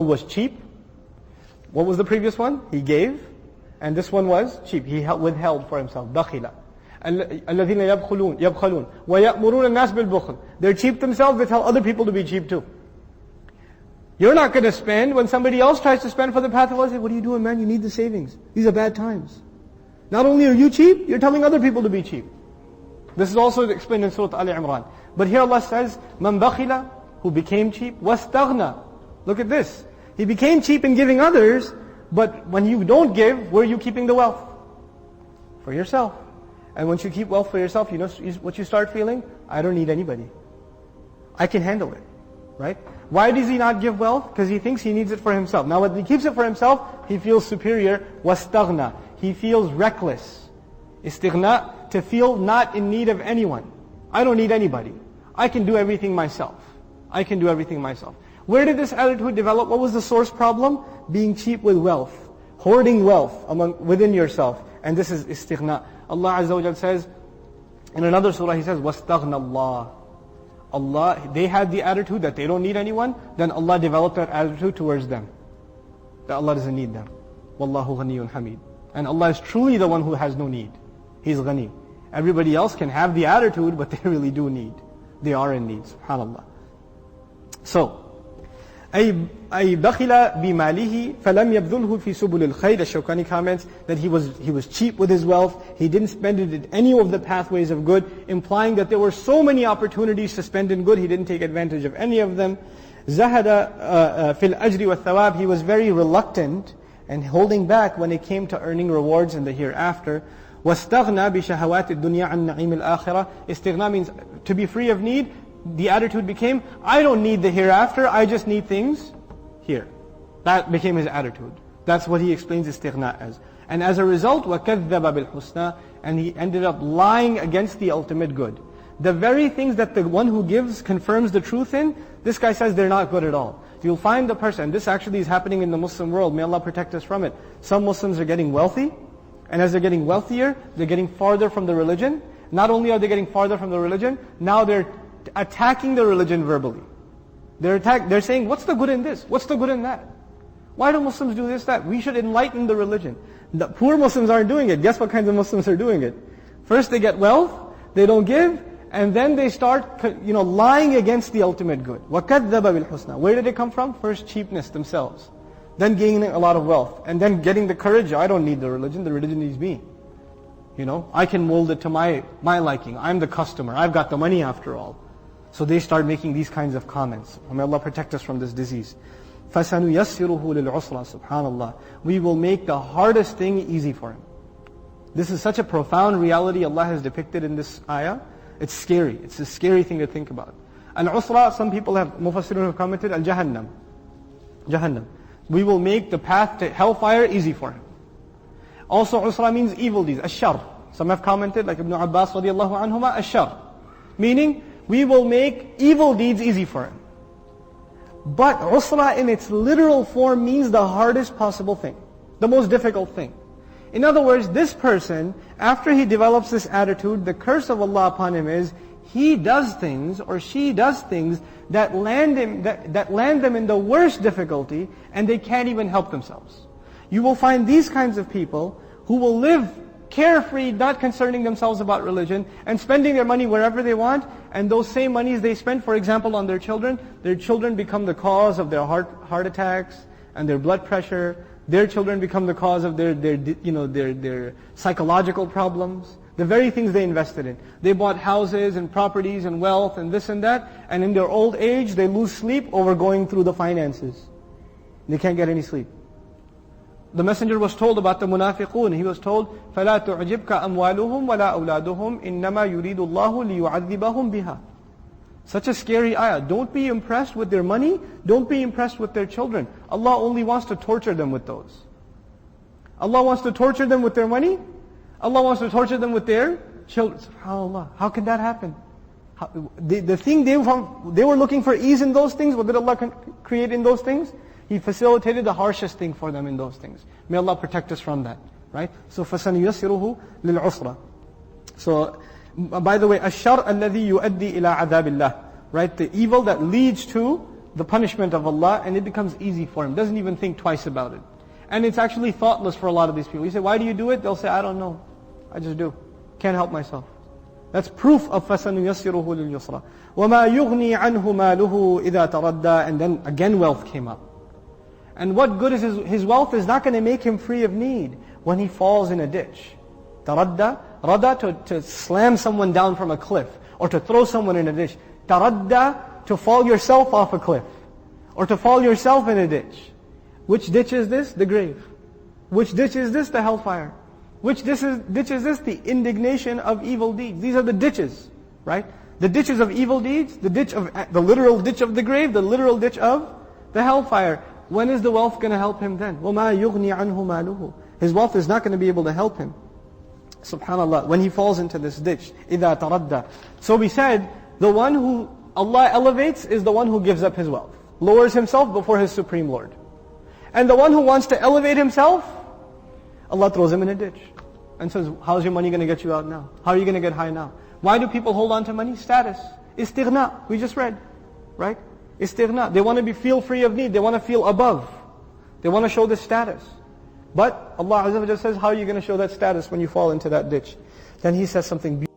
was cheap. What was the previous one? He gave. And this one was cheap. He withheld for himself. بَخِلَ الَّذِينَ يَبْخَلُونَ وَيَأْمُرُونَ النَّاسِ بِالْبُخْلِ. They're cheap themselves, they tell other people to be cheap too. You're not going to spend when somebody else tries to spend for the path of Allah. Say, what are you doing, man? You need the savings. These are bad times. Not only are you cheap, you're telling other people to be cheap. This is also explained in Surah Al-Imran. But here Allah says, مَنْ بَخِلَ, who became cheap, وَاسْتَغْنَى. Look at this. He became cheap in giving others, but when you don't give, where are you keeping the wealth? For yourself. And once you keep wealth for yourself, you know what you start feeling? I don't need anybody. I can handle it. Right? Why does he not give wealth? Because he thinks he needs it for himself. Now when he keeps it for himself, he feels superior. وَاسْتَغْنَى. He feels reckless. Istighna, to feel not in need of anyone. I don't need anybody. I can do everything myself. I can do everything myself. Where did this attitude develop? What was the source problem? Being cheap with wealth. Hoarding wealth within yourself. And this is istighna. Allah Azza wa Jal says, in another surah He says, وَاسْتَغْنَى اللَّهِ. Allah, they had the attitude that they don't need anyone, then Allah developed that attitude towards them. That Allah doesn't need them. وَاللَّهُ غَنِيٌّ حَمِيدٌ. And Allah is truly the one who has no need. He's ghani. Everybody else can have the attitude, but they really do need. They are in need, subhanAllah. So, أي بخل بماله فلم يبذله في سبل الخير. Shawkani comments that he was cheap with his wealth. He didn't spend it in any of the pathways of good, implying that there were so many opportunities to spend in good. He didn't take advantage of any of them. زهد في الأجر والثواب. He was very reluctant and holding back when it came to earning rewards in the hereafter. واستغنى بشهوات الدنيا عن نعيم الآخرة. Istighna means to be free of need. The attitude became, I don't need the hereafter, I just need things here. That became his attitude. That's what he explains istighna as. And as a result, وَكَذَّبَ بِالْحُسْنَى. And he ended up lying against the ultimate good. The very things that the one who gives confirms the truth in, this guy says they're not good at all. You'll find the person, this actually is happening in the Muslim world, may Allah protect us from it. Some Muslims are getting wealthy, and as they're getting wealthier, they're getting farther from the religion. Not only are they getting farther from the religion, now they're attacking the religion verbally. They're saying, what's the good in this? What's the good in that? Why do Muslims do this, that? We should enlighten the religion. The poor Muslims aren't doing it. Guess what kinds of Muslims are doing it? First they get wealth, they don't give, and then they start lying against the ultimate good. وَكَذَّبَ بِالْحُسْنَى. Where did it come from? First cheapness themselves. Then gaining a lot of wealth. And then getting the courage, I don't need the religion needs me. I can mold it to my liking. I'm the customer. I've got the money after all. So they start making these kinds of comments. May Allah protect us from this disease. فَسَنُيَسِّرُهُ لِلْعُسْرَى. Subhanallah. We will make the hardest thing easy for him. This is such a profound reality Allah has depicted in this ayah. It's scary. It's a scary thing to think about. Al-usra, some people Mufassirun have commented, al-jahannam. Jahannam. We will make the path to hellfire easy for him. Also, usra means evil deeds, ash-shar. Some have commented, like Ibn Abbas radiallahu anhuma, ash-shar. Meaning, we will make evil deeds easy for him. But usra in its literal form means the hardest possible thing. The most difficult thing. In other words, this person, after he develops this attitude, the curse of Allah upon him is, he does things, or she does things, that land them in the worst difficulty, and they can't even help themselves. You will find these kinds of people who will live carefree, not concerning themselves about religion, and spending their money wherever they want, and those same monies they spend, for example, on their children become the cause of their heart attacks and their blood pressure. Their children become the cause of their psychological problems. The very things they invested in. They bought houses and properties and wealth and this and that, and in their old age they lose sleep over going through the finances. They can't get any sleep. The messenger was told about the munafiqun. He was told, فَلَا تُعْجِبْكَ أَمْوَالُهُمْ وَلَا أَوْلَادُهُمْ إِنَّمَا يُرِيدُ اللَّهُ لِيُعَذِّبَهُمْ بِهَا. Such a scary ayah. Don't be impressed with their money. Don't be impressed with their children. Allah only wants to torture them with those. Allah wants to torture them with their money. Allah wants to torture them with their children. SubhanAllah. How can that happen? The thing they were looking for ease in those things, what did Allah create in those things? He facilitated the harshest thing for them in those things. May Allah protect us from that. Right? So فَسَنُيَسِّرُهُ لِلْعُسْرَى. So, by the way, الشَّرْ الَّذِي يُؤَدِّي إِلَىٰ عَذَابِ اللَّهِ. Right? The evil that leads to the punishment of Allah, and it becomes easy for him. Doesn't even think twice about it. And it's actually thoughtless for a lot of these people. You say, why do you do it? They'll say, I don't know. I just do. Can't help myself. That's proof of فَسَنُيَسِّرُهُ لِلْيُسْرَى وَمَا يُغْنِي عَنْهُ مَالُهُ إِذَا تَرَدَّى. And then again wealth came up. And what good is his wealth is not going to make him free of need when he falls in a ditch. Taradda, rada to slam someone down from a cliff, or to throw someone in a ditch. Taradda, to fall yourself off a cliff, or to fall yourself in a ditch. Which ditch is this? The grave. Which ditch is this? The hellfire. Which ditch is this? The indignation of evil deeds. These are the ditches, right? The ditches of evil deeds, the literal ditch of the grave, the literal ditch of the hellfire. When is the wealth going to help him then? وَمَا يُغْنِي عَنْهُ مَالُهُ. His wealth is not going to be able to help him. SubhanAllah, when he falls into this ditch, إِذَا تَرَدَّى. So we said, the one who Allah elevates is the one who gives up his wealth, lowers himself before his Supreme Lord. And the one who wants to elevate himself, Allah throws him in a ditch and says, how's your money going to get you out now? How are you going to get high now? Why do people hold on to money? Status. Istighna. We just read, right? Istighna. They want to feel free of need. They want to feel above. They want to show this status. But Allah Azza wa Jalla says, how are you going to show that status when you fall into that ditch? Then He says something beautiful.